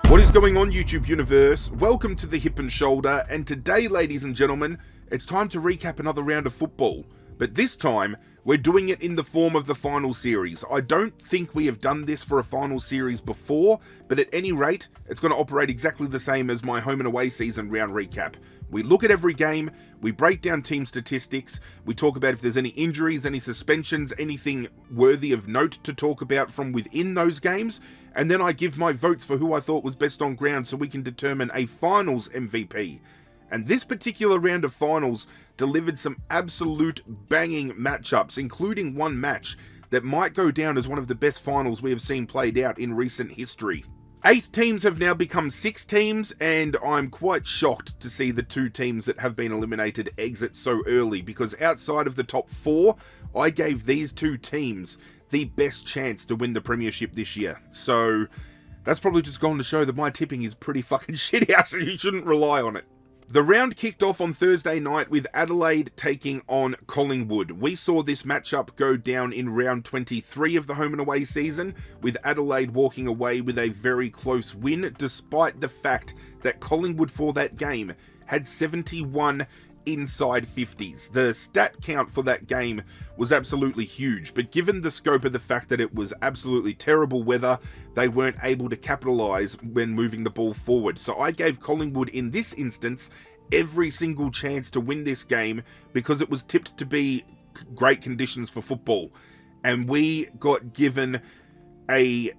What is going on, YouTube universe? Welcome to the Hip and Shoulder, and today, ladies and gentlemen, it's time to recap another round of football. But this time, we're doing it in the form of the final series. I don't think we have done this for a final series before, but at any rate, it's going to operate exactly the same as my home and away season round recap. We look at every game, we break down team statistics, we talk about if there's any injuries, any suspensions, anything worthy of note to talk about from within those games, and then I give my votes for who I thought was best on ground so we can determine a finals MVP. And this particular round of finals delivered some absolute banging matchups, including one match that might go down as one of the best finals we have seen played out in recent history. 8 teams have now become 6 teams, and I'm quite shocked to see the 2 teams that have been eliminated exit so early, because outside of the top 4, I gave these 2 teams the best chance to win the premiership this year. So that's probably just gone to show that my tipping is pretty fucking shit out, so you shouldn't rely on it. The round kicked off on Thursday night with Adelaide taking on Collingwood. We saw this matchup go down in round 23 of the home and away season, with Adelaide walking away with a very close win, despite the fact that Collingwood for that game had 71 inside 50s. The stat count for that game was absolutely huge, but given the scope of the fact that it was absolutely terrible weather, they weren't able to capitalise when moving the ball forward. So I gave Collingwood in this instance every single chance to win this game because it was tipped to be great conditions for football. And we got given a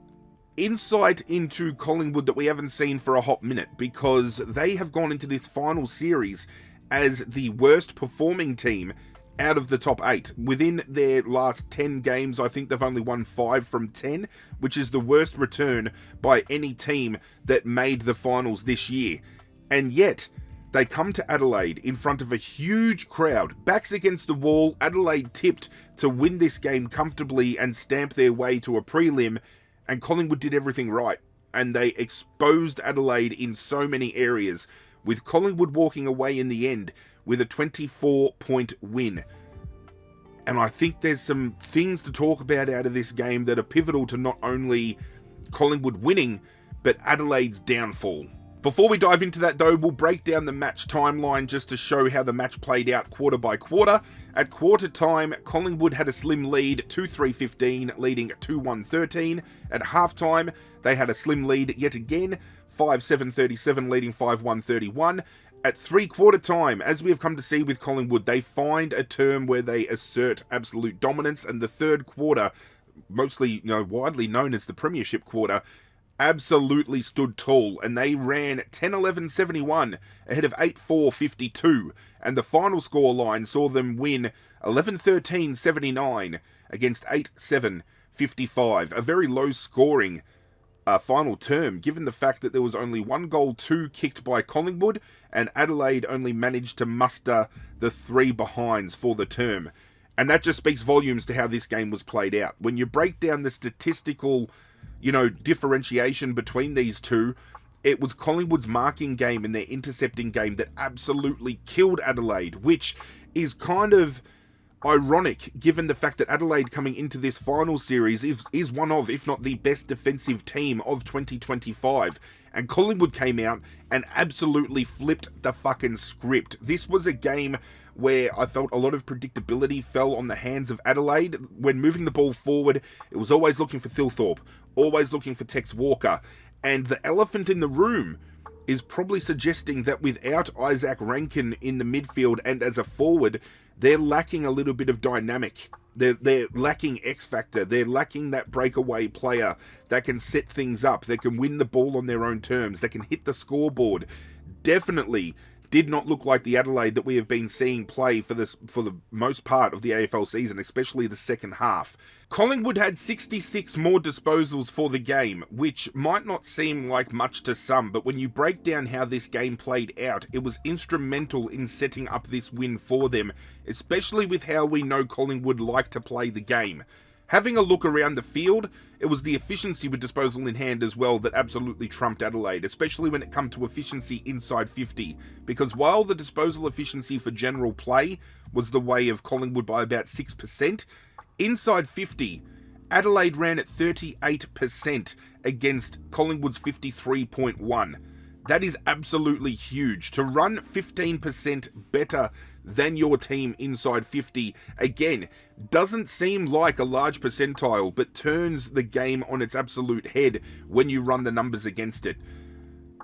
insight into Collingwood that we haven't seen for a hot minute, because they have gone into this final series as the worst performing team out of the top 8. Within their last 10 games, I think they've only won 5 from 10, which is the worst return by any team that made the finals this year. And yet, they come to Adelaide in front of a huge crowd, backs against the wall. Adelaide tipped to win this game comfortably and stamp their way to a prelim, and Collingwood did everything right. And they exposed Adelaide in so many areas, with Collingwood walking away in the end with a 24-point win. And I think there's some things to talk about out of this game that are pivotal to not only Collingwood winning, but Adelaide's downfall. Before we dive into that though, we'll break down the match timeline just to show how the match played out quarter by quarter. At quarter time, Collingwood had a slim lead, 2-3-15, leading 2-1-13. At halftime, they had a slim lead yet again, 5-7-37, leading 5-1-31. At three-quarter time, as we have come to see with Collingwood, they find a term where they assert absolute dominance, and the third quarter, mostly widely known as the premiership quarter, absolutely stood tall, and they ran 10-11-71 ahead of 8-4-52, and the final scoreline saw them win 11-13-79 against 8-7-55, a very low scoring final term, given the fact that there was only 1 goal 2 kicked by Collingwood, and Adelaide only managed to muster the 3 behinds for the term. And that just speaks volumes to how this game was played out. When you break down the statistical differentiation between these two, it was Collingwood's marking game and their intercepting game that absolutely killed Adelaide, which is kind of ironic given the fact that Adelaide coming into this final series is one of, if not the best defensive team of 2025. And Collingwood came out and absolutely flipped the fucking script. This was a game where I felt a lot of predictability fell on the hands of Adelaide. When moving the ball forward, it was always looking for Thilthorpe, always looking for Tex Walker. And the elephant in the room is probably suggesting that without Isaac Rankin in the midfield and as a forward, they're lacking a little bit of dynamic. They're lacking X factor. They're lacking that breakaway player that can set things up, that can win the ball on their own terms, that can hit the scoreboard. Definitely did not look like the Adelaide that we have been seeing play for the most part of the AFL season, especially the second half. Collingwood had 66 more disposals for the game, which might not seem like much to some, but when you break down how this game played out, it was instrumental in setting up this win for them, especially with how we know Collingwood like to play the game. Having a look around the field, it was the efficiency with disposal in hand as well that absolutely trumped Adelaide, especially when it come to efficiency inside 50, because while the disposal efficiency for general play was the way of Collingwood by about 6%, inside 50, Adelaide ran at 38% against Collingwood's 53.1. That is absolutely huge. To run 15% better than your team inside 50, again, doesn't seem like a large percentile, but turns the game on its absolute head when you run the numbers against it.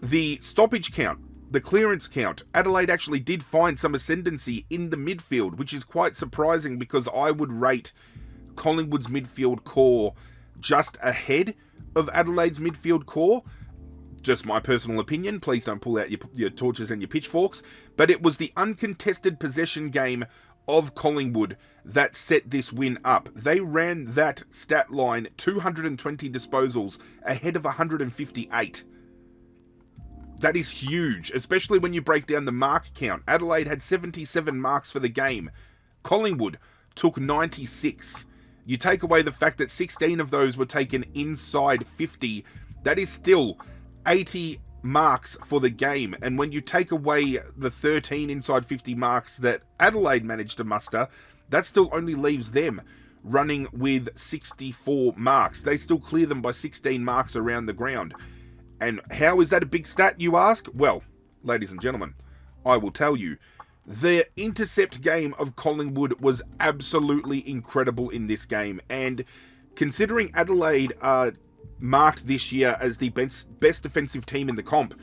The stoppage count, the clearance count, Adelaide actually did find some ascendancy in the midfield, which is quite surprising because I would rate Collingwood's midfield core just ahead of Adelaide's midfield core. Just my personal opinion. Please don't pull out your torches and your pitchforks. But it was the uncontested possession game of Collingwood that set this win up. They ran that stat line 220 disposals ahead of 158. That is huge, especially when you break down the mark count. Adelaide had 77 marks for the game. Collingwood took 96. You take away the fact that 16 of those were taken inside 50. That is still 80 marks for the game. And when you take away the 13 inside 50 marks that Adelaide managed to muster, that still only leaves them running with 64 marks. They still clear them by 16 marks around the ground. And how is that a big stat, you ask? Well, ladies and gentlemen, I will tell you. The intercept game of Collingwood was absolutely incredible in this game. And considering Adelaide are marked this year as the best defensive team in the comp,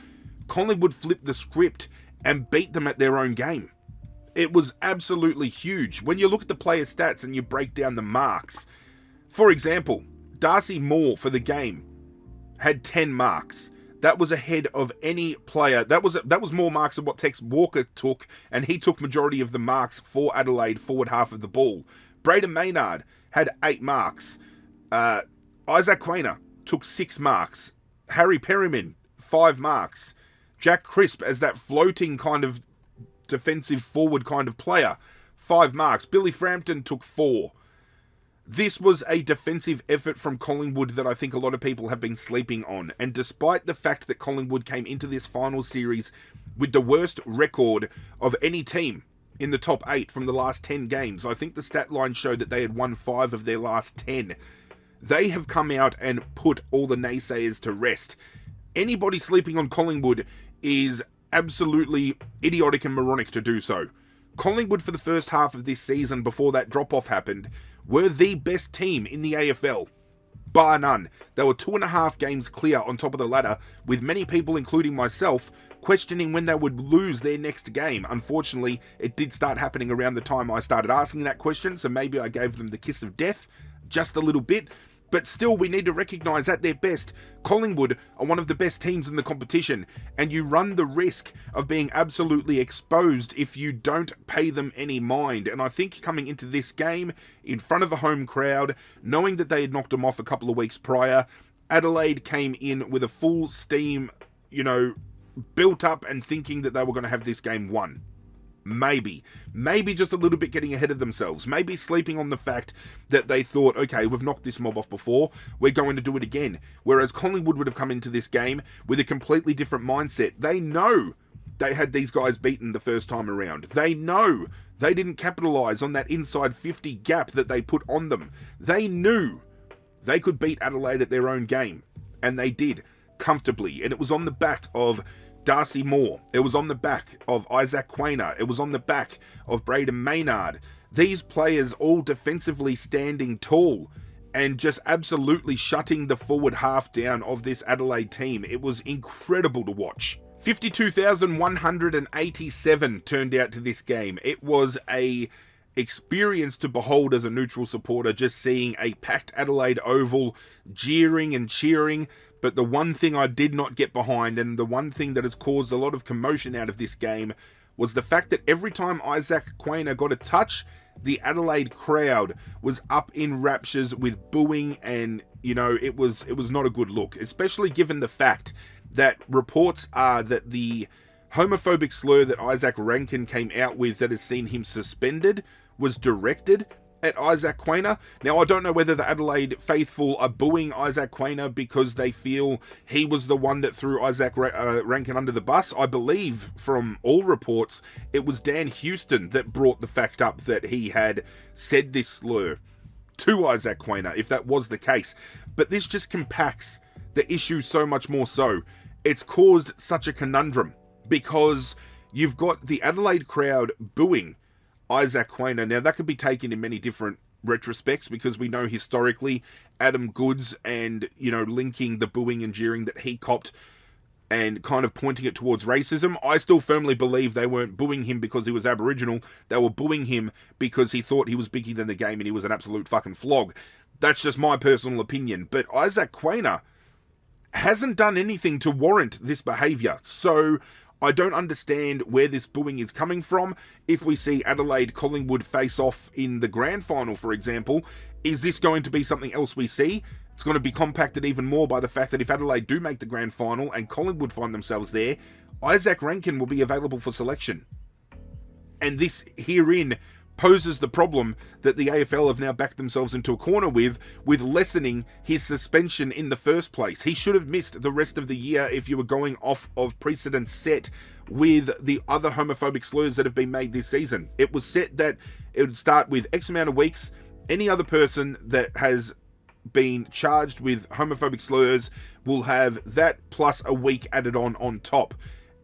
Collingwood flipped the script and beat them at their own game. It was absolutely huge. When you look at the player stats and you break down the marks, for example, Darcy Moore for the game had 10 marks. That was ahead of any player. That was more marks than what Tex Walker took, and he took majority of the marks for Adelaide forward half of the ball. Braden Maynard had 8 marks. Isaac Quainer took 6 marks. Harry Perryman, 5 marks. Jack Crisp, as that floating kind of defensive forward kind of player, 5 marks. Billy Frampton took 4. This was a defensive effort from Collingwood that I think a lot of people have been sleeping on. And despite the fact that Collingwood came into this final series with the worst record of any team in the top 8 from the last 10 games, I think the stat line showed that they had won 5 of their last 10. They have come out and put all the naysayers to rest. Anybody sleeping on Collingwood is absolutely idiotic and moronic to do so. Collingwood for the first half of this season, before that drop-off happened, were the best team in the AFL. Bar none. They were 2.5 games clear on top of the ladder, with many people, including myself, questioning when they would lose their next game. Unfortunately, it did start happening around the time I started asking that question, so maybe I gave them the kiss of death just a little bit. But still, we need to recognise at their best, Collingwood are one of the best teams in the competition, and you run the risk of being absolutely exposed if you don't pay them any mind. And I think coming into this game, in front of a home crowd, knowing that they had knocked them off a couple of weeks prior, Adelaide came in with a full steam, built up and thinking that they were going to have this game won. Maybe just a little bit getting ahead of themselves. Maybe sleeping on the fact that they thought, okay, we've knocked this mob off before, we're going to do it again. Whereas Collingwood would have come into this game with a completely different mindset. They know they had these guys beaten the first time around. They know they didn't capitalise on that inside 50 gap that they put on them. They knew they could beat Adelaide at their own game. And they did, comfortably. And it was on the back of Darcy Moore. It was on the back of Isaac Quainer. It was on the back of Braden Maynard. These players all defensively standing tall and just absolutely shutting the forward half down of this Adelaide team. It was incredible to watch. 52,187 turned out to this game. It was a experience to behold as a neutral supporter, just seeing a packed Adelaide Oval, jeering and cheering. But the one thing I did not get behind, and the one thing that has caused a lot of commotion out of this game, was the fact that every time Isaac Quainer got a touch, the Adelaide crowd was up in raptures with booing, and it was not a good look, especially given the fact that reports are that the homophobic slur that Isaac Rankin came out with that has seen him suspended was directed at Isaac Quainer. Now, I don't know whether the Adelaide faithful are booing Isaac Quainer because they feel he was the one that threw Isaac Rankin under the bus. I believe, from all reports, it was Dan Houston that brought the fact up that he had said this slur to Isaac Quaynor if that was the case. But this just compacts the issue so much more so. It's caused such a conundrum because you've got the Adelaide crowd booing Isaac Quaynor. Now, that could be taken in many different retrospects because we know historically Adam Goodes and, linking the booing and jeering that he copped and kind of pointing it towards racism. I still firmly believe they weren't booing him because he was Aboriginal. They were booing him because he thought he was bigger than the game and he was an absolute fucking flog. That's just my personal opinion. But Isaac Quaynor hasn't done anything to warrant this behaviour. So I don't understand where this booing is coming from. If we see Adelaide Collingwood face off in the grand final, for example, is this going to be something else we see? It's going to be compacted even more by the fact that if Adelaide do make the grand final and Collingwood find themselves there, Isaac Rankin will be available for selection. And this herein poses the problem that the AFL have now backed themselves into a corner with lessening his suspension in the first place. He should have missed the rest of the year if you were going off of precedent set with the other homophobic slurs that have been made this season. It was set that it would start with X amount of weeks. Any other person that has been charged with homophobic slurs will have that plus a week added on top.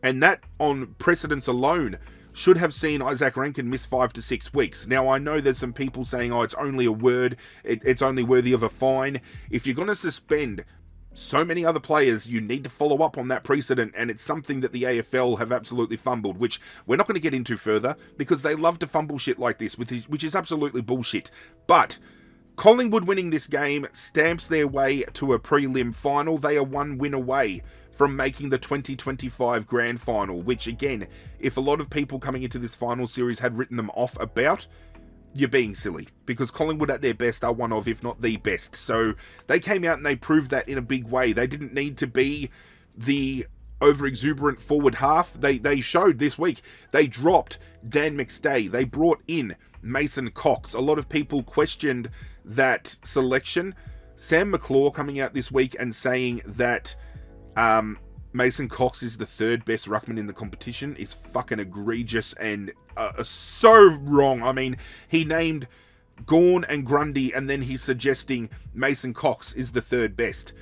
And that on precedence alone should have seen Isaac Rankin miss 5 to 6 weeks. Now, I know there's some people saying, it's only a word, it's only worthy of a fine. If you're going to suspend so many other players, you need to follow up on that precedent, and it's something that the AFL have absolutely fumbled, which we're not going to get into further, because they love to fumble shit like this, which is absolutely bullshit. But Collingwood winning this game stamps their way to a prelim final. They are one win away from making the 2025 grand final, which again, if a lot of people coming into this final series had written them off about, you're being silly, because Collingwood at their best are one of, if not the best. So they came out and they proved that in a big way. They didn't need to be the over-exuberant forward half. They showed this week. They dropped Dan McStay. They brought in Mason Cox. A lot of people questioned that selection. Sam McClure coming out this week and saying that Mason Cox is the third best ruckman in the competition is fucking egregious and so wrong. I mean, he named Gawn and Grundy and then he's suggesting Mason Cox is the third best,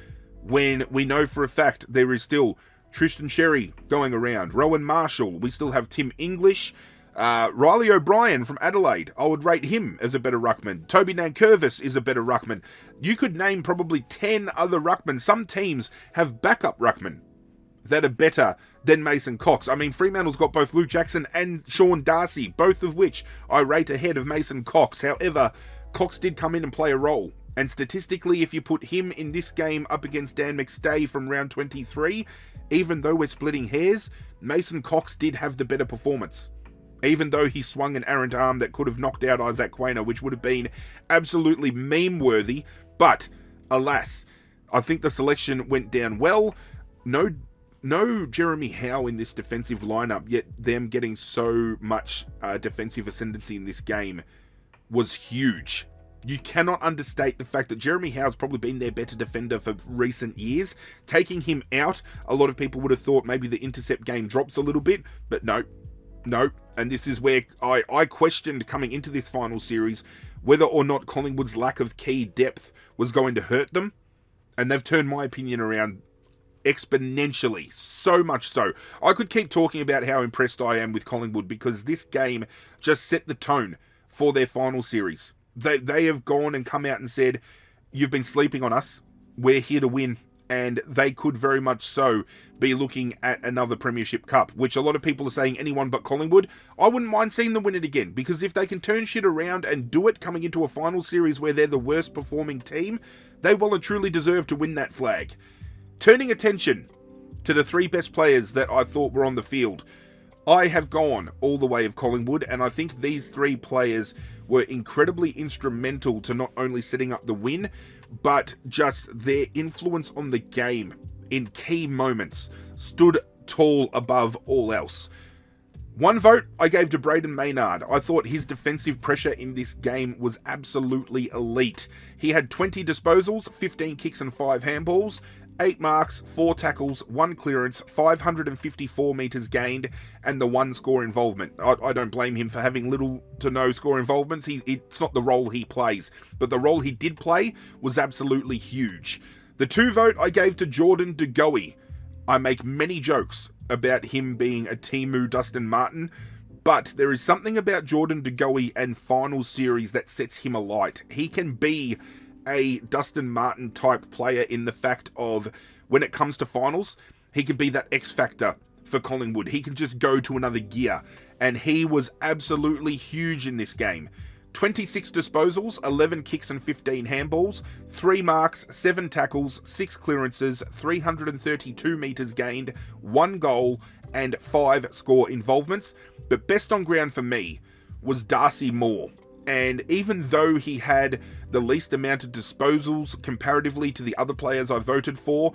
when we know for a fact there is still Tristan Sherry going around, Rowan Marshall, we still have Tim English, Riley O'Brien from Adelaide. I would rate him as a better ruckman. Toby Nankervis is a better ruckman. You could name probably 10 other ruckmen. Some teams have backup ruckmen that are better than Mason Cox. I mean, Fremantle's got both Luke Jackson and Sean Darcy, both of which I rate ahead of Mason Cox. However, Cox did come in and play a role. And statistically, if you put him in this game up against Dan McStay from round 23, even though we're splitting hairs, Mason Cox did have the better performance. Even though he swung an errant arm that could have knocked out Isaac Quaynor, which would have been absolutely meme-worthy. But, alas, I think the selection went down well. No Jeremy Howe in this defensive lineup, yet them getting so much defensive ascendancy in this game was huge. You cannot understate the fact that Jeremy Howe's probably been their better defender for recent years. Taking him out, a lot of people would have thought maybe the intercept game drops a little bit, but no. And this is where I questioned coming into this final series whether or not Collingwood's lack of key depth was going to hurt them. And they've turned my opinion around exponentially. So much so. I could keep talking about how impressed I am with Collingwood because this game just set the tone for their final series. They have gone and come out and said, you've been sleeping on us. We're here to win. And they could very much so be looking at another Premiership Cup, which a lot of people are saying anyone but Collingwood. I wouldn't mind seeing them win it again, because if they can turn shit around and do it coming into a final series where they're the worst performing team, they well and truly deserve to win that flag. Turning attention to the three best players that I thought were on the field, I have gone all the way of Collingwood, and I think these three players were incredibly instrumental to not only setting up the win, but just their influence on the game in key moments stood tall above all else. One vote I gave to Braden Maynard. I thought his defensive pressure in this game was absolutely elite. He had 20 disposals, 15 kicks and 5 handballs, 8 marks, 4 tackles, 1 clearance, 554 metres gained, and the 1 score involvement. I don't blame him for having little to no score involvements. It's not the role he plays, but the role he did play was absolutely huge. The 2 vote I gave to Jordan De Goey. I make many jokes about him being a Timu Dustin Martin, but there is something about Jordan De Goey and final series that sets him alight. He can be a Dustin Martin type player in the fact of when it comes to finals, he can be that X factor for Collingwood. He can just go to another gear, and he was absolutely huge in this game. 26 disposals, 11 kicks and 15 handballs, 3 marks, 7 tackles, 6 clearances, 332 metres gained, 1 goal, and 5 score involvements. But best on ground for me was Darcy Moore. And even though he had the least amount of disposals comparatively to the other players I voted for,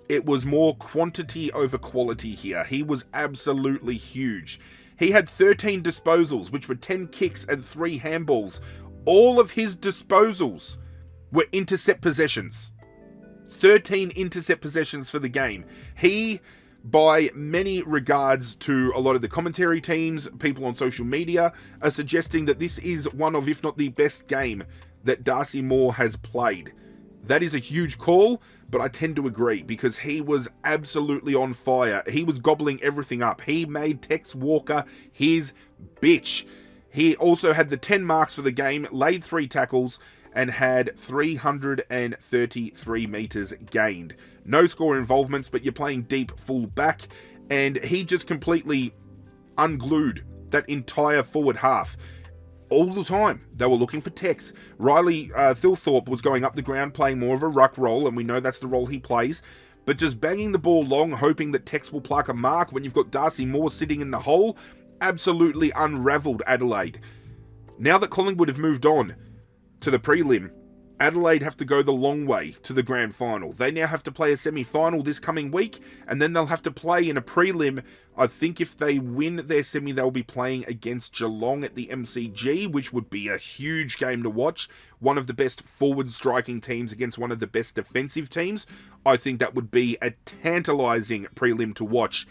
it was more quantity over quality here. He was absolutely huge. He had 13 disposals, which were 10 kicks and 3 handballs. All of his disposals were intercept possessions. 13 intercept possessions for the game. He, by many regards to a lot of the commentary teams, people on social media, are suggesting that this is one of, if not the best game that Darcy Moore has played. That is a huge call, but I tend to agree because he was absolutely on fire. He was gobbling everything up. He made Tex Walker his bitch. He also had the 10 marks for the game, laid 3 tackles, and had 333 metres gained. No score involvements, but you're playing deep full back, and he just completely unglued that entire forward half. All the time, they were looking for Tex. Riley Thilthorpe was going up the ground, playing more of a ruck role, and we know that's the role he plays, but just banging the ball long, hoping that Tex will pluck a mark when you've got Darcy Moore sitting in the hole, absolutely unravelled Adelaide. Now that Collingwood have moved on to the prelim, Adelaide have to go the long way to the grand final. They now have to play a semi-final this coming week, and then they'll have to play in a prelim. I think if they win their semi, they'll be playing against Geelong at the MCG, which would be a huge game to watch. One of the best forward striking teams against one of the best defensive teams. I think that would be a tantalising prelim to watch.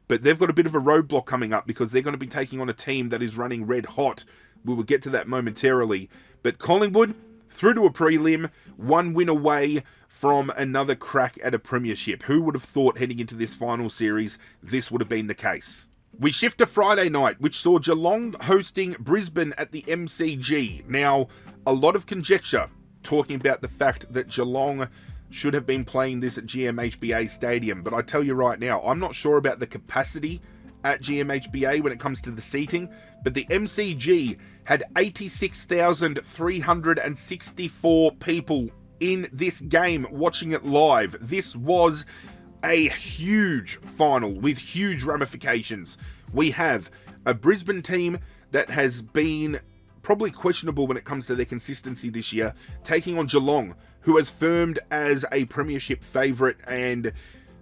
But they've got a bit of a roadblock coming up because they're going to be taking on a team that is running red hot. We will get to that momentarily. But Collingwood, through to a prelim, 1 win away from another crack at a premiership. Who would have thought heading into this final series this would have been the case? We shift to Friday night, which saw Geelong hosting Brisbane at the MCG. Now, a lot of conjecture talking about the fact that Geelong should have been playing this at GMHBA Stadium, but I tell you right now, I'm not sure about the capacity at GMHBA when it comes to the seating, but the MCG had 86,364 people in this game watching it live. This was a huge final with huge ramifications. We have a Brisbane team that has been probably questionable when it comes to their consistency this year, taking on Geelong, who has firmed as a premiership favourite, and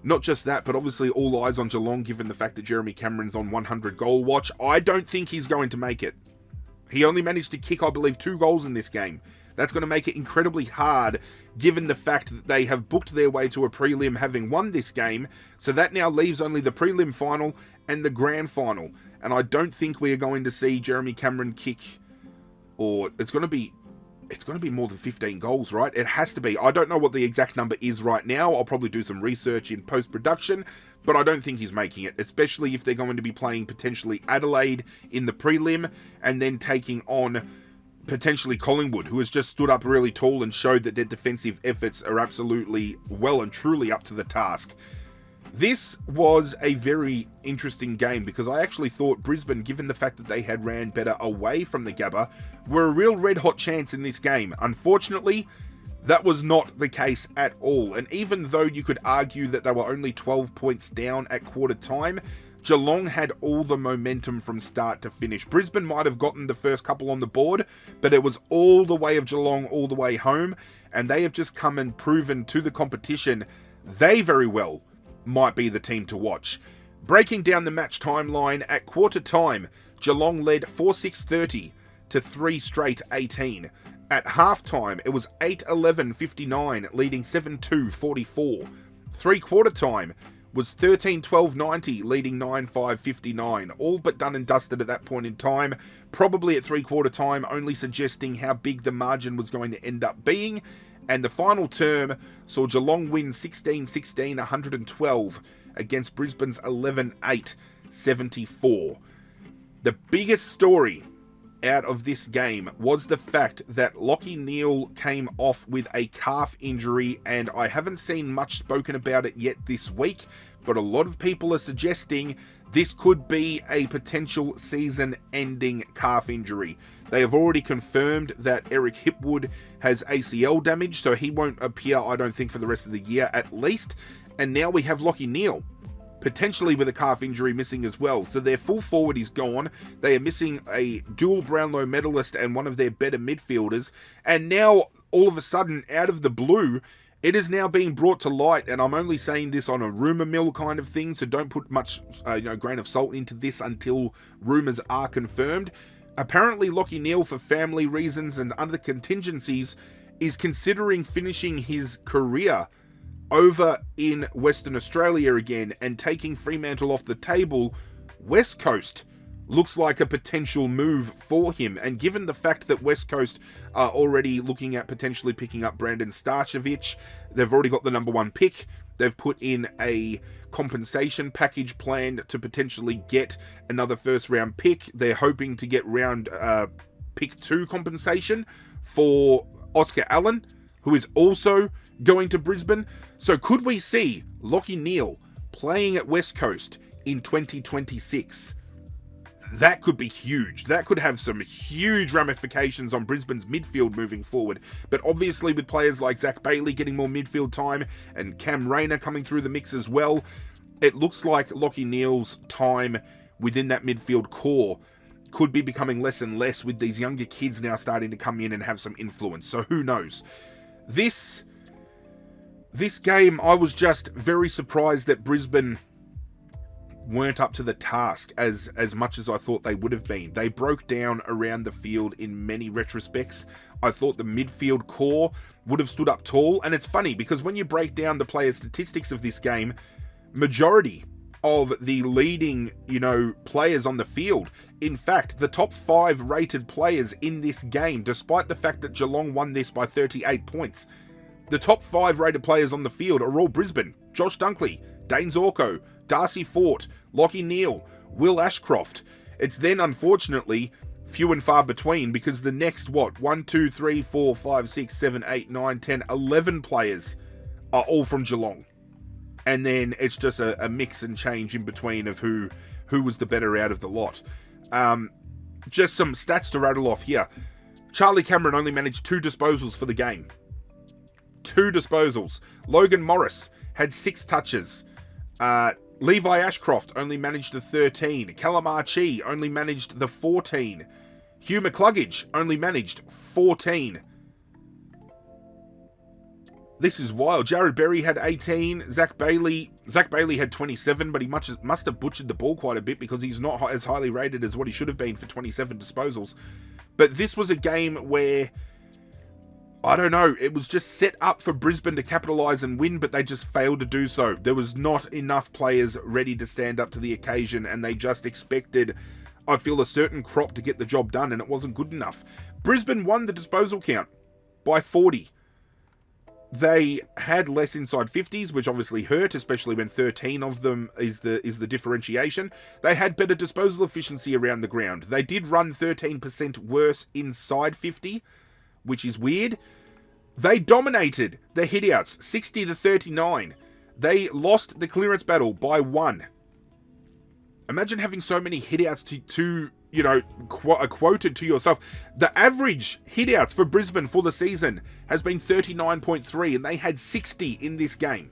not just that, but obviously all eyes on Geelong given the fact that Jeremy Cameron's on 100 goal watch. I don't think he's going to make it. He only managed to kick, I believe, 2 goals in this game. That's going to make it incredibly hard given the fact that they have booked their way to a prelim having won this game. So that now leaves only the prelim final and the grand final. And I don't think we are going to see Jeremy Cameron kick, or it's going to be more than 15 goals, right? It has to be. I don't know what the exact number is right now. I'll probably do some research in post-production, but I don't think he's making it, especially if they're going to be playing potentially Adelaide in the prelim and then taking on potentially Collingwood, who has just stood up really tall and showed that their defensive efforts are absolutely well and truly up to the task. This was a very interesting game because I actually thought Brisbane, given the fact that they had ran better away from the Gabba, were a real red-hot chance in this game. Unfortunately, that was not the case at all. And even though you could argue that they were only 12 points down at quarter time, Geelong had all the momentum from start to finish. Brisbane might have gotten the first couple on the board, but it was all the way of Geelong all the way home, and they have just come and proven to the competition they very well might be the team to watch. Breaking down the match timeline, at quarter time, Geelong led 4-6-30 to 3 straight 18. At half time, it was 8-11-59, leading 7-2-44. Three-quarter time was 13-12-90, leading 9-5-59. All but done and dusted at that point in time. Probably at three-quarter time, only suggesting how big the margin was going to end up being. And the final term saw Geelong win 16-16, 112 against Brisbane's 11-8, 74. The biggest story out of this game was the fact that Lachie Neale came off with a calf injury, and I haven't seen much spoken about it yet this week, but a lot of people are suggesting this could be a potential season-ending calf injury. They have already confirmed that Eric Hipwood has ACL damage, so he won't appear, I don't think, for the rest of the year at least. And now we have Lachie Neale, potentially with a calf injury, missing as well. So their full forward is gone. They are missing a dual Brownlow medalist and one of their better midfielders. And now, all of a sudden, out of the blue, it is now being brought to light, and I'm only saying this on a rumour mill kind of thing, so don't put much grain of salt into this until rumours are confirmed. Apparently, Lachie Neale, for family reasons and under contingencies, is considering finishing his career over in Western Australia again and taking Fremantle off the table. West Coast looks like a potential move for him, and given the fact that West Coast are already looking at potentially picking up Brandon Starchevich, they've already got the number one pick, they've put in a compensation package plan to potentially get another first round pick. They're hoping to get pick 2 compensation for Oscar Allen, who is also going to Brisbane. So could we see Lachie Neale playing at West Coast in 2026? That could be huge. That could have some huge ramifications on Brisbane's midfield moving forward. But obviously with players like Zach Bailey getting more midfield time and Cam Rayner coming through the mix as well, it looks like Lachie Neale's time within that midfield core could be becoming less and less, with these younger kids now starting to come in and have some influence. So who knows? This game, I was just very surprised that Brisbane weren't up to the task as much as I thought they would have been. They broke down around the field in many retrospects. I thought the midfield core would have stood up tall, and it's funny because when you break down the player statistics of this game, majority of the leading, players on the field, in fact, the top 5 rated players in this game, despite the fact that Geelong won this by 38 points, the top 5 rated players on the field are all Brisbane. Josh Dunkley, Dane Zorko, Darcy Fort, Lachie Neale, Will Ashcroft. It's then, unfortunately, few and far between, because the next, 1, 2, 3, 4, 5, 6, 7, 8, 9, 10, 11 players are all from Geelong. And then it's just a mix and change in between of who was the better out of the lot. Just some stats to rattle off here. Charlie Cameron only managed 2 disposals for the game. 2 disposals. Logan Morris had 6 touches. Levi Ashcroft only managed the 13. Callum Archie only managed the 14. Hugh McCluggage only managed 14. This is wild. Jared Berry had 18. Zach Bailey had 27, but he must have butchered the ball quite a bit because he's not as highly rated as what he should have been for 27 disposals. But this was a game where, I don't know, it was just set up for Brisbane to capitalise and win, but they just failed to do so. There was not enough players ready to stand up to the occasion, and they just expected, I feel, a certain crop to get the job done, and it wasn't good enough. Brisbane won the disposal count by 40. They had less inside 50s, which obviously hurt, especially when 13 of them is the differentiation. They had better disposal efficiency around the ground. They did run 13% worse inside 50, which is weird. They dominated the hitouts, 60-39. They lost the clearance battle by 1. Imagine having so many hitouts to quoted to yourself. The average hitouts for Brisbane for the season has been 39.3, and they had 60 in this game.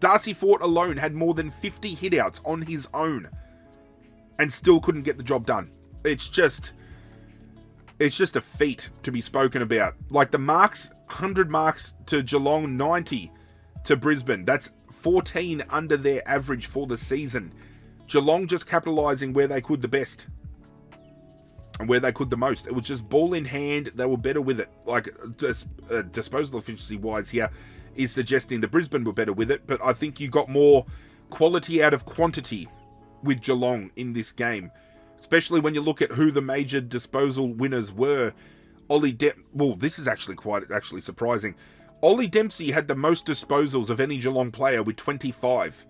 Darcy Fort alone had more than 50 hitouts on his own and still couldn't get the job done. It's just a feat to be spoken about. Like the marks, 100 marks to Geelong, 90 to Brisbane. That's 14 under their average for the season. Geelong just capitalising where they could the best. and where they could the most. It was just ball in hand. They were better with it. Like, disposal efficiency wise here is suggesting the Brisbane were better with it, but I think you got more quality out of quantity with Geelong in this game, especially when you look at who the major disposal winners were. Well, this is actually quite surprising. Ollie Dempsey had the most disposals of any Geelong player with 25.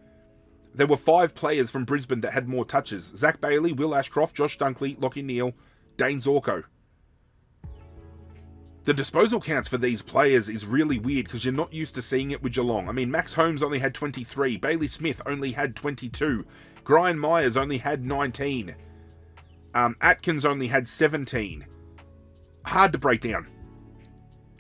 There were 5 players from Brisbane that had more touches. Zach Bailey, Will Ashcroft, Josh Dunkley, Lachie Neale, Dane Zorko. The disposal counts for these players is really weird because you're not used to seeing it with Geelong. I mean, Max Holmes only had 23. Bailey Smith only had 22. Brian Myers only had 19. Atkins only had 17. Hard to break down.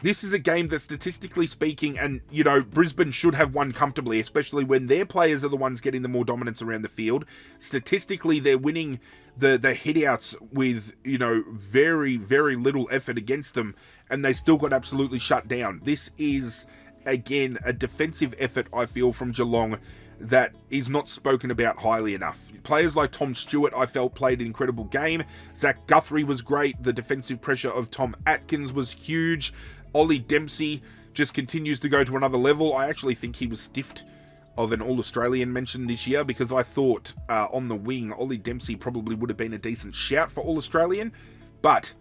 This is a game that, statistically speaking, and, you know, Brisbane should have won comfortably, especially when their players are the ones getting the more dominance around the field. Statistically, they're winning the hitouts with, you know, very, very little effort against them, and they still got absolutely shut down. This is, again, a defensive effort, I feel, from Geelong that is not spoken about highly enough. Players like Tom Stewart, I felt, played an incredible game. Zach Guthrie was great. The defensive pressure of Tom Atkins was huge. Ollie Dempsey just continues to go to another level. I actually think he was stiffed of an All-Australian mention this year because I thought on the wing, Ollie Dempsey probably would have been a decent shout for All-Australian, but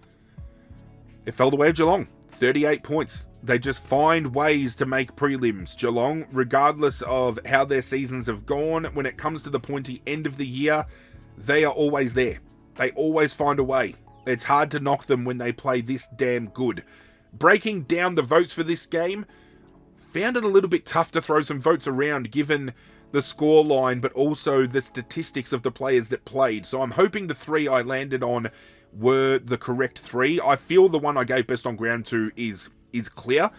it fell the way of Geelong. 38 points. They just find ways to make prelims. Geelong, regardless of how their seasons have gone, when it comes to the pointy end of the year, they are always there. They always find a way. It's hard to knock them when they play this damn good. Breaking down the votes for this game, found it a little bit tough to throw some votes around given the scoreline, but also the statistics of the players that played. So I'm hoping the 3 I landed on were the correct 3. I feel the one I gave best on ground to is clear,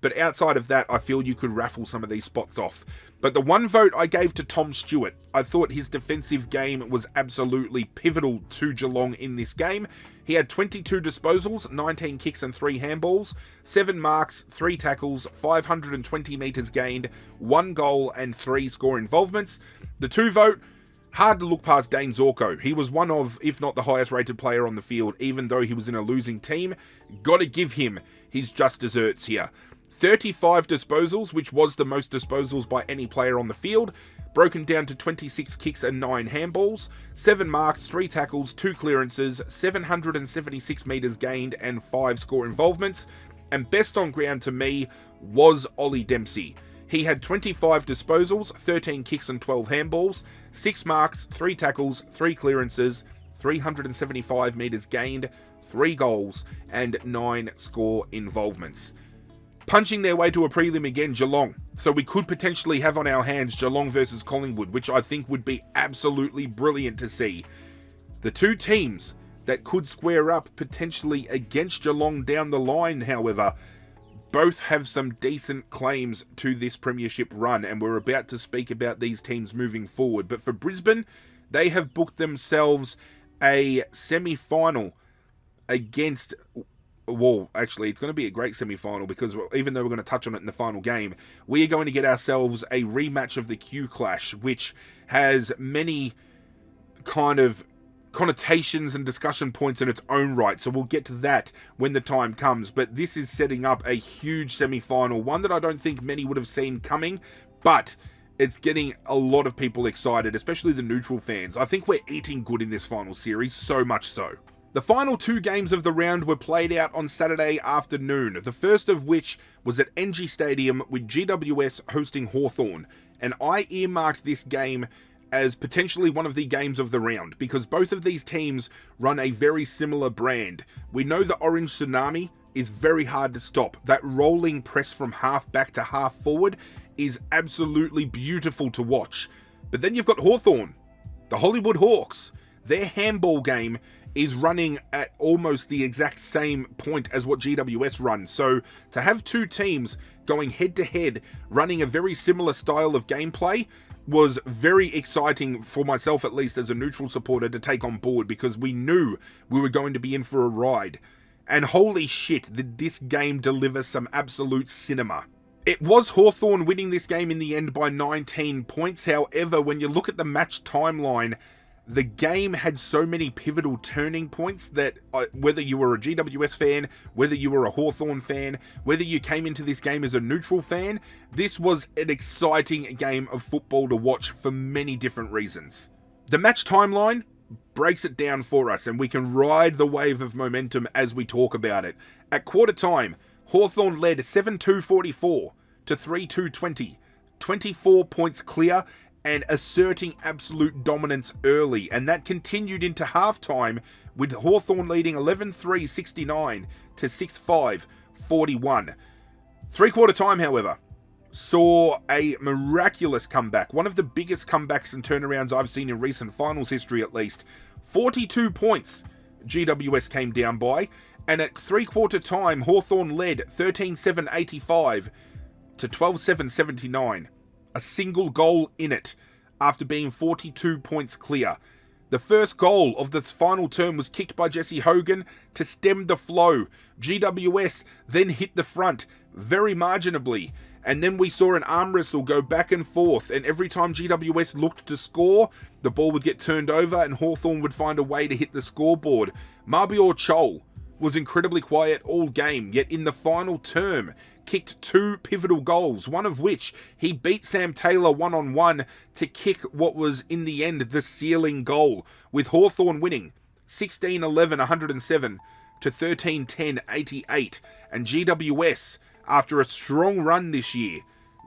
but outside of that, I feel you could raffle some of these spots off. But the one vote I gave to Tom Stewart, I thought his defensive game was absolutely pivotal to Geelong in this game. He had 22 disposals, 19 kicks and 3 handballs, 7 marks, 3 tackles, 520 metres gained, 1 goal and 3 score involvements. The 2 vote, hard to look past Dane Zorko. He was one of, if not the highest rated player on the field, even though he was in a losing team. Got to give him his just desserts here. 35 disposals, which was the most disposals by any player on the field, broken down to 26 kicks and 9 handballs, 7 marks, 3 tackles, 2 clearances, 776 metres gained and 5 score involvements. And best on ground to me was Ollie Dempsey. He had 25 disposals, 13 kicks and 12 handballs, 6 marks, 3 tackles, 3 clearances, 375 metres gained, 3 goals, and 9 score involvements. Punching their way to a prelim again, Geelong. So we could potentially have on our hands Geelong versus Collingwood, which I think would be absolutely brilliant to see. The 2 teams that could square up potentially against Geelong down the line, however, both have some decent claims to this premiership run, and we're about to speak about these teams moving forward. But for Brisbane, they have booked themselves a semi-final against... Well, actually, it's going to be a great semi-final because even though we're going to touch on it in the final game, we are going to get ourselves a rematch of the Q Clash, which has many kind of connotations and discussion points in its own right. So we'll get to that when the time comes. But this is setting up a huge semi-final, one that I don't think many would have seen coming, but it's getting a lot of people excited, especially the neutral fans. I think we're eating good in this final series, so much so. The final 2 games of the round were played out on Saturday afternoon, the first of which was at NG Stadium with GWS hosting Hawthorn, and I earmarked this game as potentially one of the games of the round, because both of these teams run a very similar brand. We know the Orange Tsunami is very hard to stop. That rolling press from half back to half forward is absolutely beautiful to watch. But then you've got Hawthorn, the Hollywood Hawks. Their handball game is running at almost the exact same point as what GWS runs. So to have 2 teams going head to head, running a very similar style of gameplay, was very exciting for myself, at least as a neutral supporter, to take on board, because we knew we were going to be in for a ride. And holy shit, did this game deliver some absolute cinema. It was Hawthorn winning this game in the end by 19 points. However, when you look at the match timeline, the game had so many pivotal turning points that whether you were a GWS fan, whether you were a Hawthorn fan, whether you came into this game as a neutral fan, this was an exciting game of football to watch for many different reasons. The match timeline breaks it down for us, and we can ride the wave of momentum as we talk about it. At quarter time, Hawthorn led 7-2-44 to 3-2-20, 24 points clear, and asserting absolute dominance early, and that continued into halftime with Hawthorn leading 11-3-69 to 6-5-41. Three-quarter time, however, saw a miraculous comeback, one of the biggest comebacks and turnarounds I've seen in recent finals history at least. 42 points GWS came down by, and at three-quarter time, Hawthorn led 13-7-85 to 12-7-79. A single goal in it after being 42 points clear. The first goal of the final term was kicked by Jesse Hogan to stem the flow. GWS then hit the front very marginally, and then we saw an arm wrestle go back and forth, and every time GWS looked to score, the ball would get turned over and Hawthorn would find a way to hit the scoreboard. Mabior Chol was incredibly quiet all game, yet in the final term kicked two pivotal goals, one of which he beat Sam Taylor one-on-one to kick what was in the end the sealing goal, with Hawthorn winning 16-11-107 to 13-10-88, and GWS, after a strong run this year,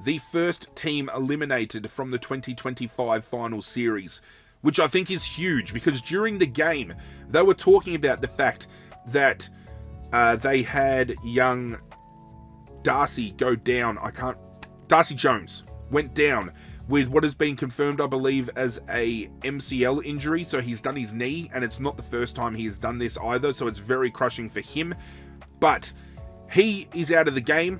the first team eliminated from the 2025 final series, which I think is huge, because during the game they were talking about the fact that they had young Darcy go down. Darcy Jones went down with what has been confirmed, I believe, as a MCL injury. So he's done his knee, and it's not the first time he has done this either. So it's very crushing for him. But he is out of the game,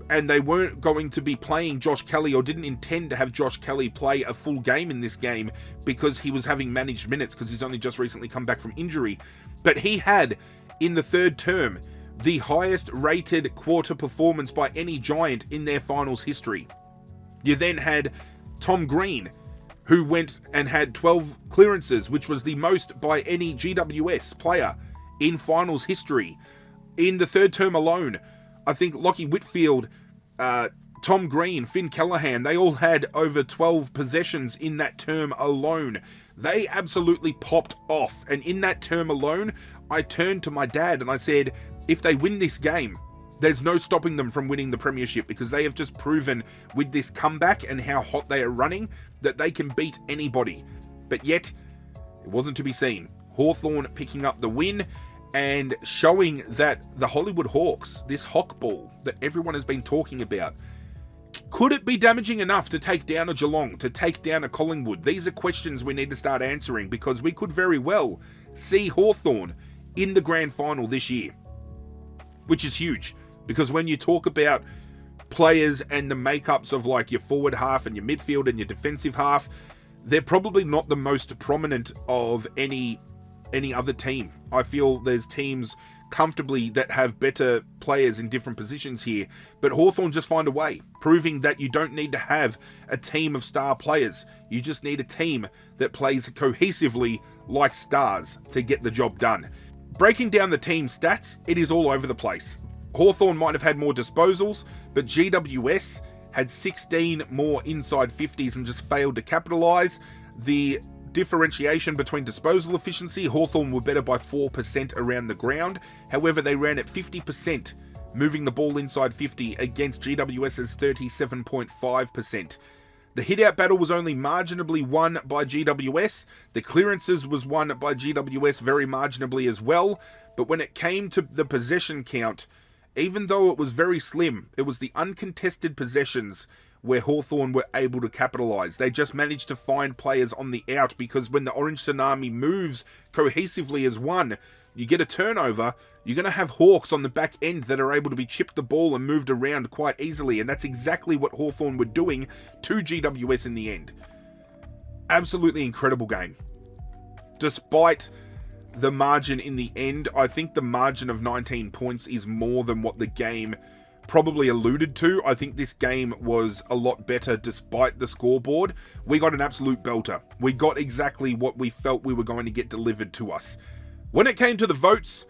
and they weren't going to be playing Josh Kelly, or didn't intend to have Josh Kelly play a full game in this game because he was having managed minutes because he's only just recently come back from injury. But he had, in the third term, the highest rated quarter performance by any Giant in their finals history. You then had Tom Green, who went and had 12 clearances, which was the most by any GWS player in finals history. In the third term alone, I think Lockie Whitfield, Tom Green, Finn Callahan, they all had over 12 possessions in that term alone. They absolutely popped off. And in that term alone, I turned to my dad and I said, if they win this game, there's no stopping them from winning the premiership, because they have just proven with this comeback and how hot they are running that they can beat anybody. But yet, it wasn't to be seen. Hawthorn picking up the win and showing that the Hollywood Hawks, this hawk ball that everyone has been talking about, could it be damaging enough to take down a Geelong, to take down a Collingwood? These are questions we need to start answering, because we could very well see Hawthorn in the grand final this year, which is huge, because when you talk about players and the makeups of like your forward half and your midfield and your defensive half, they're probably not the most prominent of any other team. I feel there's teams comfortably that have better players in different positions here, but Hawthorn just find a way, proving that you don't need to have a team of star players. You just need a team that plays cohesively like stars to get the job done. Breaking down the team stats, it is all over the place. Hawthorn might have had more disposals, but GWS had 16 more inside 50s and just failed to capitalise. The differentiation between disposal efficiency, Hawthorn were better by 4% around the ground. However, they ran at 50%, moving the ball inside 50 against GWS's 37.5%. The hit-out battle was only marginally won by GWS. The clearances was won by GWS very marginally as well. But when it came to the possession count, even though it was very slim, it was the uncontested possessions where Hawthorn were able to capitalise. They just managed to find players on the out, because when the Orange Tsunami moves cohesively as one, you get a turnover, you're going to have Hawks on the back end that are able to be chipped the ball and moved around quite easily, and that's exactly what Hawthorn were doing to GWS in the end. Absolutely incredible game. Despite the margin in the end, I think the margin of 19 points is more than what the game probably alluded to, I think this game was a lot better despite the scoreboard. We got an absolute belter. We got exactly what we felt we were going to get delivered to us. When it came to the votes,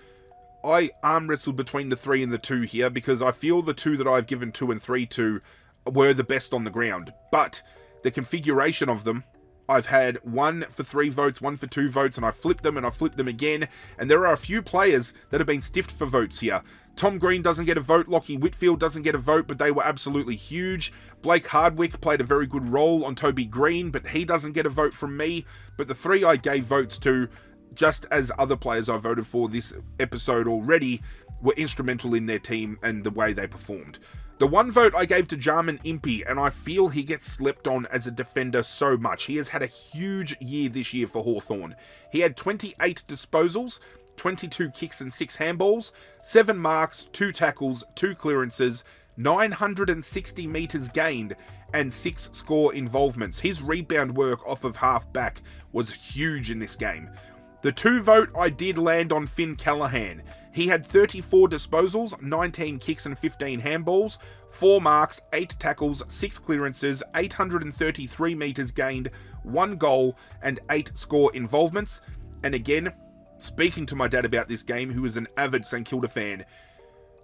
I arm wrestled between the 3 and the 2 here, because I feel the 2 that I've given 2 and 3 to were the best on the ground. But the configuration of them, I've had 1 for 3 votes, 1 for 2 votes, and I flipped them and I flipped them again. And there are a few players that have been stiffed for votes here. Tom Green doesn't get a vote, Lockie Whitfield doesn't get a vote, but they were absolutely huge. Blake Hardwick played a very good role on Toby Green, but he doesn't get a vote from me. But the 3 I gave votes to, just as other players I voted for this episode already, were instrumental in their team and the way they performed. The 1 vote I gave to Jarman Impey, and I feel he gets slept on as a defender so much. He has had a huge year this year for Hawthorn. He had 28 disposals, 22 kicks and 6 handballs, 7 marks, 2 tackles, 2 clearances, 960 metres gained, and 6 score involvements. His rebound work off of half back was huge in this game. The 2 vote I did land on Finn Callaghan. He had 34 disposals, 19 kicks and 15 handballs, 4 marks, 8 tackles, 6 clearances, 833 metres gained, 1 goal, and 8 score involvements. And again, speaking to my dad about this game, who is an avid St Kilda fan,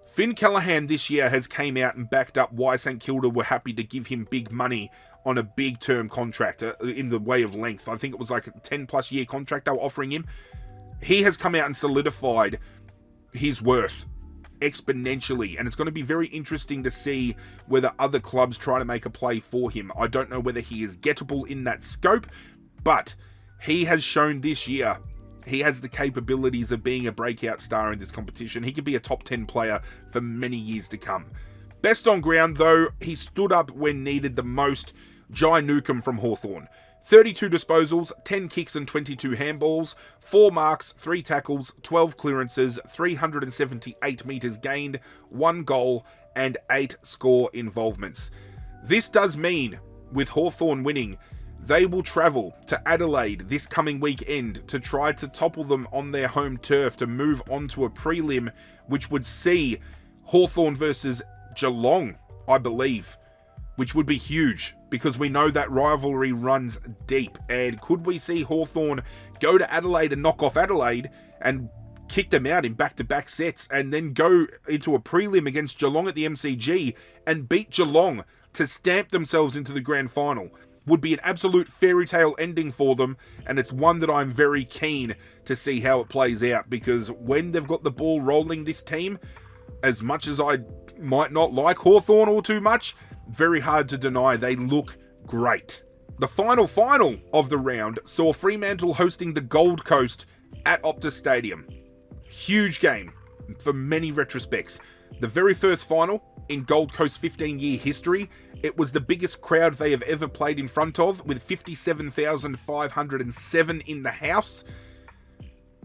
Finn Callaghan this year has came out and backed up why St Kilda were happy to give him big money on a big term contract in the way of length. I think it was like a 10 plus year contract they were offering him. He has come out and solidified his worth exponentially, and it's going to be very interesting to see whether other clubs try to make a play for him. I don't know whether he is gettable in that scope, but he has shown this year he has the capabilities of being a breakout star in this competition. He could be a top 10 player for many years to come. Best on ground, though, he stood up when needed the most. Jai Newcomb from Hawthorn. 32 disposals, 10 kicks and 22 handballs, 4 marks, 3 tackles, 12 clearances, 378 metres gained, 1 goal, and 8 score involvements. This does mean, with Hawthorn winning, they will travel to Adelaide this coming weekend to try to topple them on their home turf to move on to a prelim, which would see Hawthorn versus Geelong, I believe, which would be huge because we know that rivalry runs deep. And could we see Hawthorn go to Adelaide and knock off Adelaide and kick them out in back-to-back sets, and then go into a prelim against Geelong at the MCG and beat Geelong to stamp themselves into the grand final? Would be an absolute fairy tale ending for them, and it's one that I'm very keen to see how it plays out, because when they've got the ball rolling, this team, as much as I might not like Hawthorn all too much, very hard to deny they look great. The final of the round saw Fremantle hosting the Gold Coast at Optus Stadium. Huge game for many retrospects. The very first final in Gold Coast 15-year history. It was the biggest crowd they have ever played in front of, with 57,507 in the house.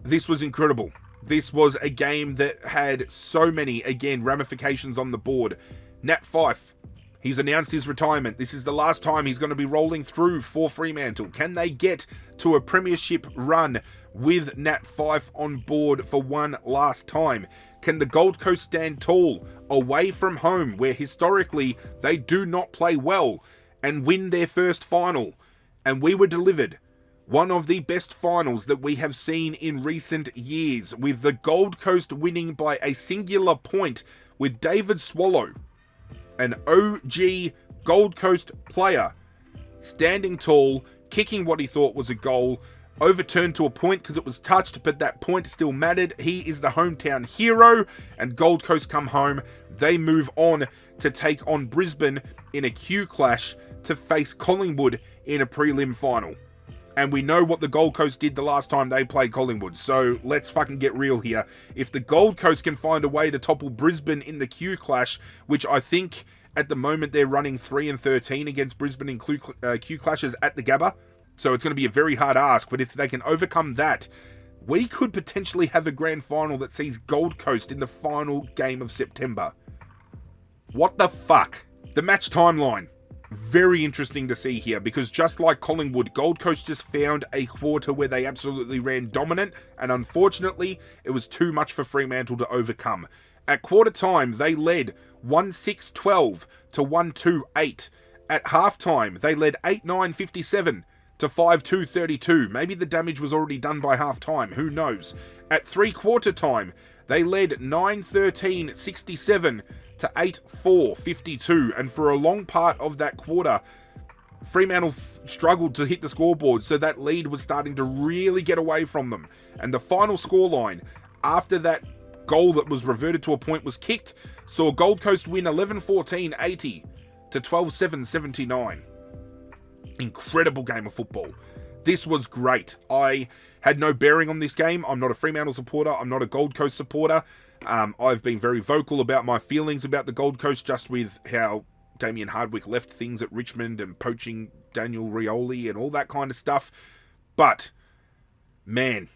This was incredible. This was a game that had so many, again, ramifications on the board. Nat Fyfe, he's announced his retirement. This is the last time he's going to be rolling through for Fremantle. Can they get to a premiership run with Nat Fyfe on board for one last time? Can the Gold Coast stand tall away from home, where historically they do not play well, and win their first final? And we were delivered one of the best finals that we have seen in recent years, with the Gold Coast winning by a singular point, with David Swallow, an OG Gold Coast player, standing tall, kicking what he thought was a goal, overturned to a point because it was touched, but that point still mattered. He is the hometown hero, and Gold Coast come home. They move on to take on Brisbane in a Q clash to face Collingwood in a prelim final. And we know what the Gold Coast did the last time they played Collingwood, so let's fucking get real here. If the Gold Coast can find a way to topple Brisbane in the Q clash, which I think at the moment they're running 3-13 against Brisbane in Q clashes at the Gabba, so it's going to be a very hard ask, but if they can overcome that, we could potentially have a grand final that sees Gold Coast in the final game of September. What the fuck? The match timeline. Very interesting to see here, because just like Collingwood, Gold Coast just found a quarter where they absolutely ran dominant, and unfortunately, it was too much for Fremantle to overcome. At quarter time, they led 1-6-12 to 1-2-8. At halftime, they led 8-9-57 to 5-2-32. Maybe the damage was already done by halftime, who knows. At three-quarter time, they led 9-13-67 to 8-4-52. And for a long part of that quarter, Fremantle struggled to hit the scoreboard, so that lead was starting to really get away from them. And the final scoreline, after that goal that was reverted to a point was kicked, saw Gold Coast win 11-14-80 to 12-7-79. Incredible game of football. This was great. I had no bearing on this game. I'm not a Fremantle supporter. I'm not a Gold Coast supporter. I've been very vocal about my feelings about the Gold Coast, just with how Damien Hardwick left things at Richmond and poaching Daniel Rioli and all that kind of stuff. But, man,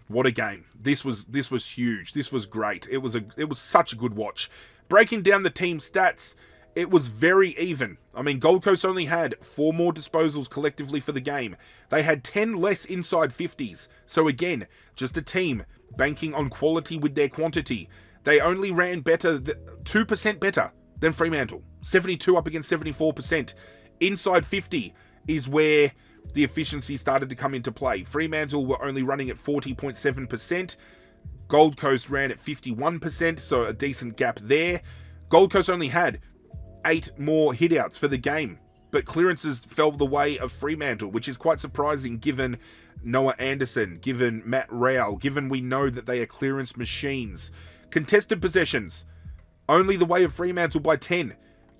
what a game. This was huge. This was great. It was such a good watch. Breaking down the team stats, it was very even. I mean, Gold Coast only had 4 more disposals collectively for the game. They had 10 less inside 50s. So again, just a team banking on quality with their quantity. They only ran better, 2% better than Fremantle. 72 up against 74%. Inside 50 is where the efficiency started to come into play. Fremantle were only running at 40.7%. Gold Coast ran at 51%, so a decent gap there. Gold Coast only had 8 more hitouts for the game, but clearances fell the way of Fremantle, which is quite surprising given Noah Anderson, given Matt Rowell, given we know that they are clearance machines. Contested possessions, only the way of Fremantle by 10.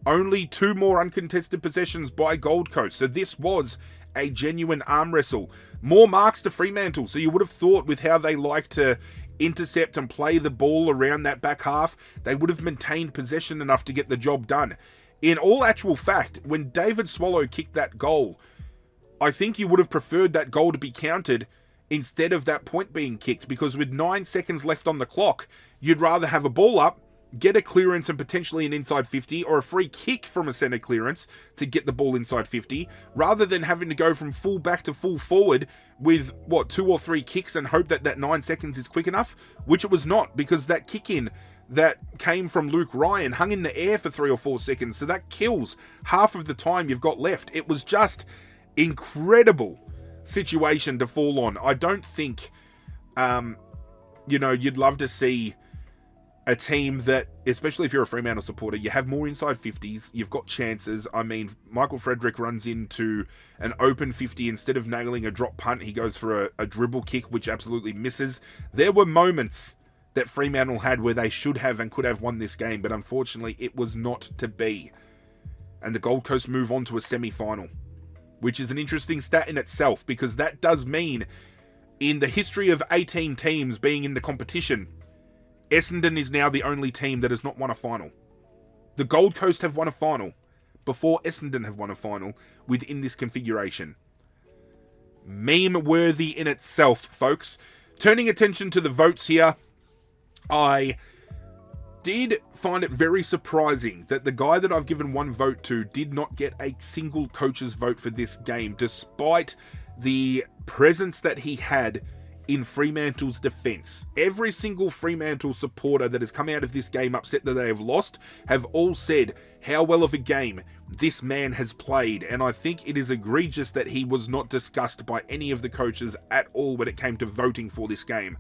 Only 2 more uncontested possessions by Gold Coast. So this was a genuine arm wrestle. More marks to Fremantle. So you would have thought, with how they like to intercept and play the ball around that back half, they would have maintained possession enough to get the job done. In all actual fact, when David Swallow kicked that goal, I think you would have preferred that goal to be counted instead of that point being kicked, because with 9 seconds left on the clock, you'd rather have a ball up, get a clearance and potentially an inside 50, or a free kick from a centre clearance to get the ball inside 50, rather than having to go from full back to full forward with, 2 or 3 kicks and hope that that 9 seconds is quick enough, which it was not, because that kick in that came from Luke Ryan hung in the air for 3 or 4 seconds, so that kills half of the time you've got left. It was just incredible situation to fall on. I don't think, you'd love to see a team that, especially if you're a Fremantle supporter, you have more inside 50s, you've got chances. I mean, Michael Frederick runs into an open 50. Instead of nailing a drop punt, he goes for a dribble kick, which absolutely misses. There were moments that Fremantle had where they should have and could have won this game, but unfortunately it was not to be. And the Gold Coast move on to a semi-final, which is an interesting stat in itself, because that does mean, in the history of 18 teams being in the competition, Essendon is now the only team that has not won a final. The Gold Coast have won a final before Essendon have won a final within this configuration. Meme-worthy in itself, folks. Turning attention to the votes here, I did find it very surprising that the guy that I've given 1 vote to did not get a single coach's vote for this game, despite the presence that he had in Fremantle's defence. Every single Fremantle supporter that has come out of this game upset that they have lost have all said how well of a game this man has played, and I think it is egregious that he was not discussed by any of the coaches at all when it came to voting for this game.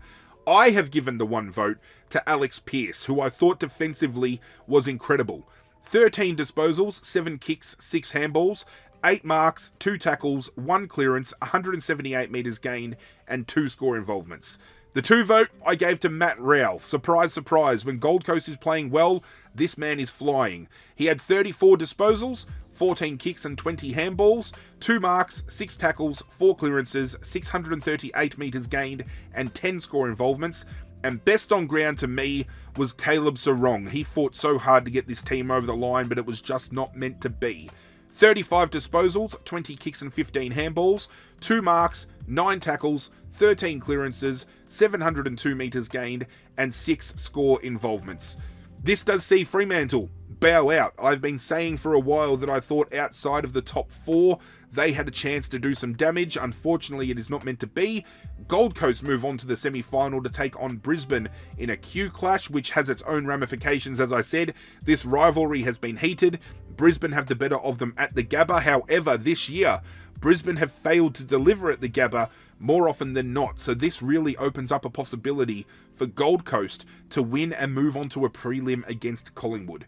I have given the 1 vote to Alex Pearce, who I thought defensively was incredible. 13 disposals, 7 kicks, 6 handballs, 8 marks, 2 tackles, 1 clearance, 178 metres gained, and 2 score involvements. The 2 vote I gave to Matt Rowell. Surprise, surprise, when Gold Coast is playing well, this man is flying. He had 34 disposals, 14 kicks and 20 handballs, 2 marks, 6 tackles, 4 clearances, 638 metres gained, and 10 score involvements. And best on ground to me was Caleb Sarong. He fought so hard to get this team over the line, but it was just not meant to be. 35 disposals, 20 kicks and 15 handballs, 2 marks, 9 tackles, 13 clearances, 702 metres gained, and 6 score involvements. This does see Fremantle bow out. I've been saying for a while that I thought outside of the top 4, they had a chance to do some damage. Unfortunately, it is not meant to be. Gold Coast move on to the semi-final to take on Brisbane in a Q clash, which has its own ramifications. As I said, this rivalry has been heated. Brisbane have the better of them at the Gabba. However, this year, Brisbane have failed to deliver at the Gabba more often than not. So this really opens up a possibility for Gold Coast to win and move on to a prelim against Collingwood.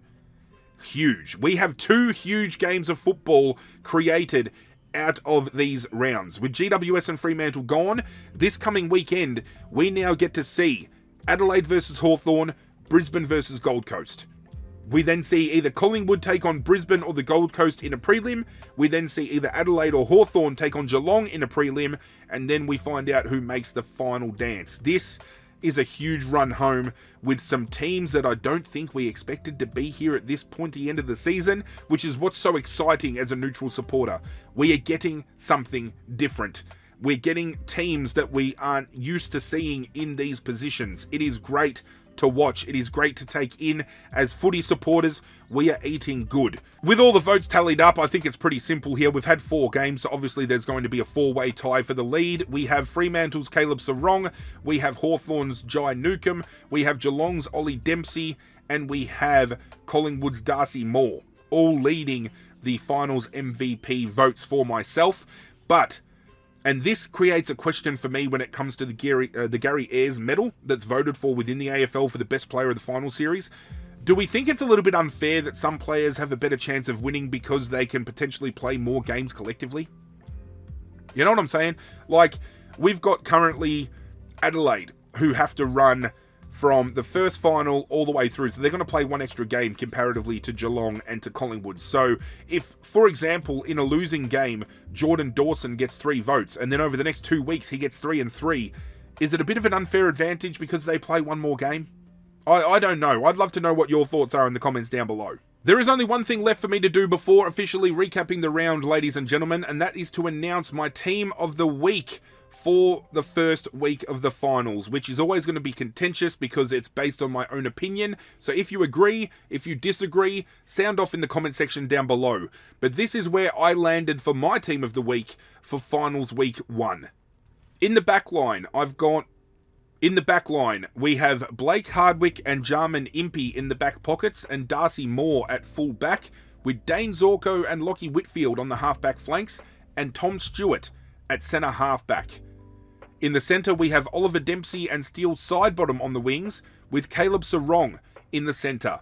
Huge. We have 2 huge games of football created out of these rounds. With GWS and Fremantle gone, this coming weekend, we now get to see Adelaide versus Hawthorn, Brisbane versus Gold Coast. We then see either Collingwood take on Brisbane or the Gold Coast in a prelim. We then see either Adelaide or Hawthorn take on Geelong in a prelim. And then we find out who makes the final dance. This is a huge run home with some teams that I don't think we expected to be here at this pointy end of the season, which is what's so exciting as a neutral supporter. We are getting something different. We're getting teams that we aren't used to seeing in these positions. It is great to watch. It is great to take in. As footy supporters, we are eating good. With all the votes tallied up, I think it's pretty simple here. We've had 4 games, so obviously there's going to be a 4-way tie for the lead. We have Fremantle's Caleb Sarong, we have Hawthorn's Jai Newcomb, we have Geelong's Ollie Dempsey, and we have Collingwood's Darcy Moore, all leading the finals MVP votes for myself. And this creates a question for me when it comes to the Gary Ayres medal that's voted for within the AFL for the best player of the final series. Do we think it's a little bit unfair that some players have a better chance of winning because they can potentially play more games collectively? You know what I'm saying? Like, we've got currently Adelaide, who have to run from the first final all the way through. So they're going to play 1 extra game comparatively to Geelong and to Collingwood. So if, for example, in a losing game, Jordan Dawson gets 3 votes, and then over the next 2 weeks he gets 3 and 3, is it a bit of an unfair advantage because they play 1 more game? I don't know. I'd love to know what your thoughts are in the comments down below. There is only one thing left for me to do before officially recapping the round, ladies and gentlemen, and that is to announce my team of the week for the first week of the finals, which is always going to be contentious because it's based on my own opinion. So if you agree, if you disagree, sound off in the comment section down below. But this is where I landed for my team of the week for finals week 1. In the back line, we have Blake Hardwick and Jarman Impey in the back pockets and Darcy Moore at full back, with Dane Zorko and Lockie Whitfield on the half-back flanks and Tom Stewart at centre half-back. In the centre, we have Oliver Dempsey and Steele Sidebottom on the wings, with Caleb Sarong in the centre.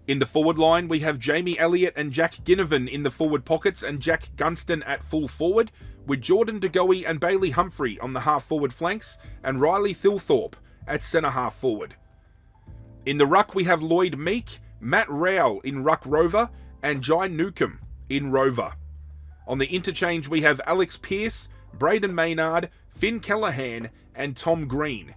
In the forward line, we have Jamie Elliott and Jack Ginnivan in the forward pockets and Jack Gunston at full forward, with Jordan De Goey and Bailey Humphrey on the half-forward flanks and Riley Thilthorpe at centre half-forward. In the ruck, we have Lloyd Meek, Matt Rowell in ruck rover and Jai Newcomb in rover. On the interchange, we have Alex Pearce, Braden Maynard, Finn Callaghan, and Tom Green.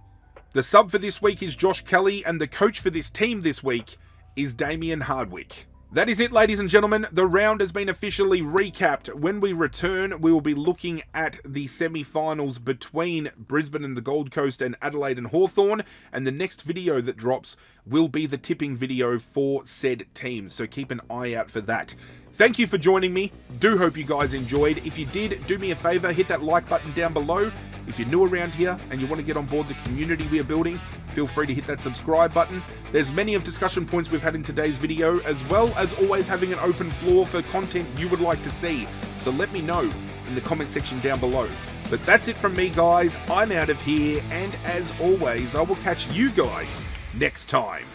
The sub for this week is Josh Kelly, and the coach for this team this week is Damien Hardwick. That is it, ladies and gentlemen. The round has been officially recapped. When we return, we will be looking at the semi-finals between Brisbane and the Gold Coast and Adelaide and Hawthorn, and the next video that drops will be the tipping video for said teams, so keep an eye out for that. Thank you for joining me. Do hope you guys enjoyed. If you did, do me a favor, hit that like button down below. If you're new around here and you want to get on board the community we are building, feel free to hit that subscribe button. There's many of discussion points we've had in today's video, as well as always having an open floor for content you would like to see. So let me know in the comment section down below. But that's it from me, guys. I'm out of here, and as always, I will catch you guys next time.